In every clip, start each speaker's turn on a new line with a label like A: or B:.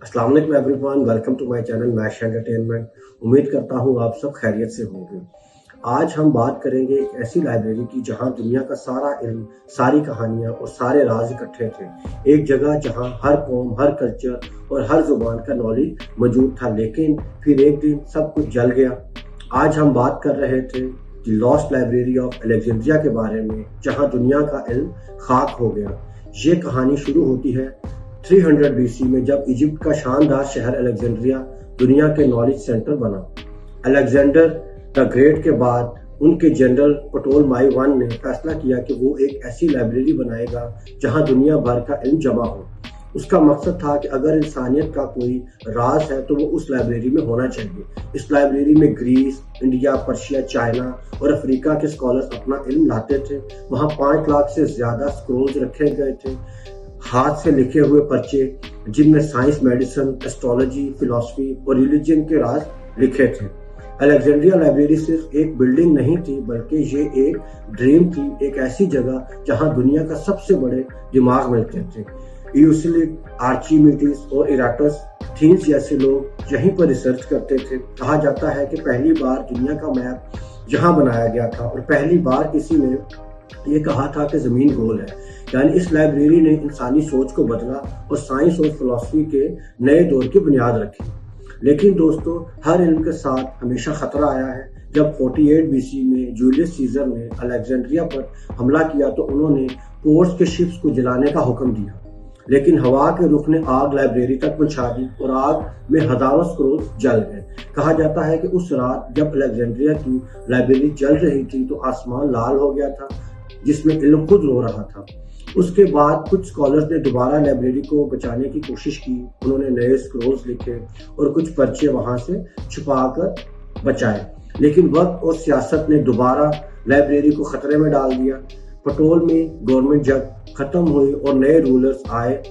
A: अस्सलाम वालेकुम everyone, welcome to my channel Mash Entertainment. उम्मीद करता हूँ आप सब खैरियत से होंगे। आज हम बात करेंगे एक ऐसी लाइब्रेरी की जहाँ दुनिया का सारा इल्म, सारी कहानियाँ और सारे राज इकट्ठे थे। एक जगह जहाँ हर कौम, हर कल्चर और हर जुबान का नॉलेज मौजूद था, लेकिन फिर एक दिन सब कुछ जल गया। आज हम बात कर रहे थे the lost library of Alexandria के बारे में, जहाँ दुनिया का इल्म खाक हो गया। ये कहानी शुरू होती है 300 BC में, जब इजिप्ट का शानदार शहर अलेक्जेंड्रिया दुनिया के नॉलेज सेंटर बना। अलेक्जेंडर द ग्रेट के बाद उनके जनरल पटोलमाई I ने फैसला किया कि वो एक ऐसी लाइब्रेरी बनाएगा जहां दुनिया भर का इल्म जमा हो। उसका मकसद था कि अगर इंसानियत का कोई राज है तो वो उस लाइब्रेरी में होना चाहिए। इस लाइब्रेरी में ग्रीस, इंडिया, पर्शिया, चाइना और अफ्रीका के स्कॉलर्स अपना इल्म लाते थे। वहाँ 5 लाख से ज्यादा स्क्रोल्स रखे गए थे, हाथ से लिखे हुए पर्चे जिनमें साइंस, मेडिसिन, एस्ट्रोलॉजी, फिलॉसफी और रिलीजन के राज लिखे थे। अलेक्जेंड्रिया लाइब्रेरी सिर्फ एक बिल्डिंग नहीं थी, बल्कि ये एक ड्रीम थी, एक ऐसी जगह जहां दुनिया का सबसे बड़े दिमाग मिलते थे। यूक्लिड, आर्चिमिडीज और इराटोस्थेनीज जैसे लोग यहीं पर रिसर्च करते थे। कहा जाता है कि पहली बार दुनिया का मैप यहाँ बनाया गया था और पहली बार किसी ने ये कहा था कि जमीन गोल है। यानी इस लाइब्रेरी ने इंसानी सोच को बदला और साइंस और फिलॉसफी के नए दौर की बुनियाद रखी। लेकिन दोस्तों, हर इल्म के साथ हमेशा खतरा आया है। जब 48 BC में जूलियस सीजर ने अलेक्जेंड्रिया पर हमला किया तो उन्होंने पोर्ट्स के शिप्स को जलाने का हुक्म दिया, लेकिन हवा के रुख ने आग लाइब्रेरी तक पहुंचा दी और आग में हजारों स्क्रोल्स जल गए। कहा जाता है कि उस रात जब अलेक्जेंड्रिया की लाइब्रेरी जल रही थी तो आसमान लाल हो गया था, जिसमें इल्म खुद रो रहा था। उसके बाद कुछ स्कॉलर्स ने दोबारा लाइब्रेरी को बचाने की कोशिश की। उन्होंने नए स्क्रोल्स लिखे और कुछ पर्चे वहां से छुपाकर बचाए, लेकिन वक्त और सियासत ने दोबारा लाइब्रेरी को खतरे में डाल दिया। पटोल में गवर्नमेंट जब खत्म हुई और नए रूलर्स आए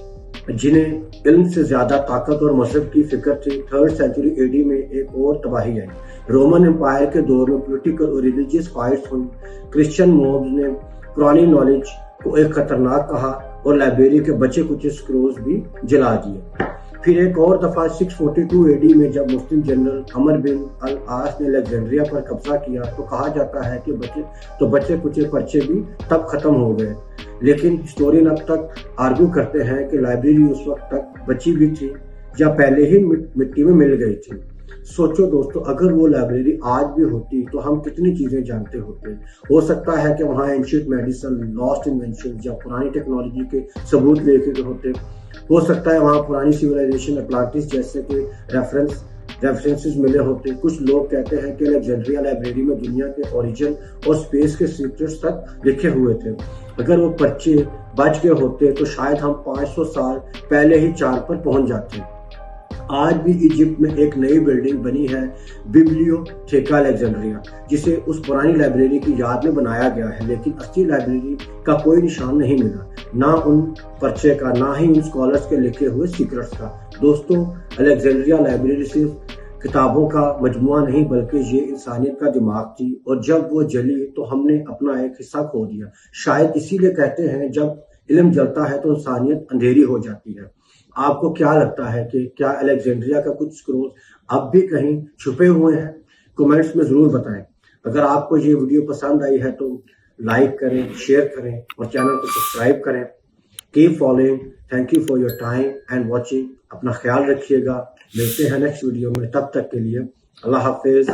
A: जिन्हें इल्म से ज्यादा ताकत और मजहब की फिक्र थी। 3rd सेंचुरी AD में एक और तबाही आई। रोमन एम्पायर के दौर में पॉलिटिकल और रिलीजियस फाइट्स हुई। क्रिश्चियन मॉब्स ने पुरानी नॉलेज को एक खतरनाक कहा और लाइब्रेरी के बचे कुछ स्क्रोल्स भी जला दिए। फिर एक और दफा 642 AD में जब मुस्लिम जनरल अमर बिन अल आस ने अलेक्जेंड्रिया पर कब्जा किया तो कहा जाता है कि बचे कुछ पर्चे भी तब खत्म हो गए। लेकिन हिस्टोरियन अब तक आर्ग्यू करते हैं कि लाइब्रेरी उस वक्त तक बची भी थी या पहले ही मिट्टी में मिल गई थी। सोचो दोस्तों, अगर वो लाइब्रेरी आज भी होती तो हम कितनी चीजें जानते होते। हो सकता है कि वहाँ एंशिएंट मेडिसिन, लॉस्ट इन्वेंशन या पुरानी टेक्नोलॉजी के सबूत लेके होते। हो सकता है वहाँ पुरानी सिविलाइजेशन, अटलांटिस जैसे के रेफरेंसेस मिले होते। कुछ लोग कहते हैं कि अलेक्जेंड्रिया लाइब्रेरी में दुनिया के ओरिजिन और स्पेस के सीक्रेट्स तक लिखे हुए थे। अगर वो पर्चे बच गए होते तो शायद हम 500 साल पहले ही चांद पर पहुंच जाते। आज भी इजिप्ट में एक नई बिल्डिंग बनी है, बिब्लियोथेका अलेक्जेंड्रिया, जिसे उस पुरानी लाइब्रेरी की याद में बनाया गया है। लेकिन असली लाइब्रेरी का कोई निशान नहीं मिला, ना उन पर्चे का, ना ही उन स्कॉलर्स के लिखे हुए सीक्रेट्स का। दोस्तों, अलेक्जेंड्रिया लाइब्रेरी सिर्फ किताबों का मजमुआ नहीं, बल्कि ये इंसानियत का दिमाग थी, और जब वो जली तो हमने अपना एक हिस्सा खो दिया। शायद इसीलिए कहते हैं जब इल्म जलता है तो इंसानियत अंधेरी हो जाती है। आपको क्या लगता है कि क्या अलेक्जेंड्रिया का कुछ स्क्रोल अब भी कहीं छुपे हुए हैं? कमेंट्स में जरूर बताएं। अगर आपको ये वीडियो पसंद आई है तो लाइक करें, शेयर करें और चैनल को सब्सक्राइब करें। Keep following. Thank you for your time and watching. अपना ख्याल रखिएगा। मिलते हैं नेक्स्ट वीडियो में, तब तक के लिए अल्लाह हाफिज।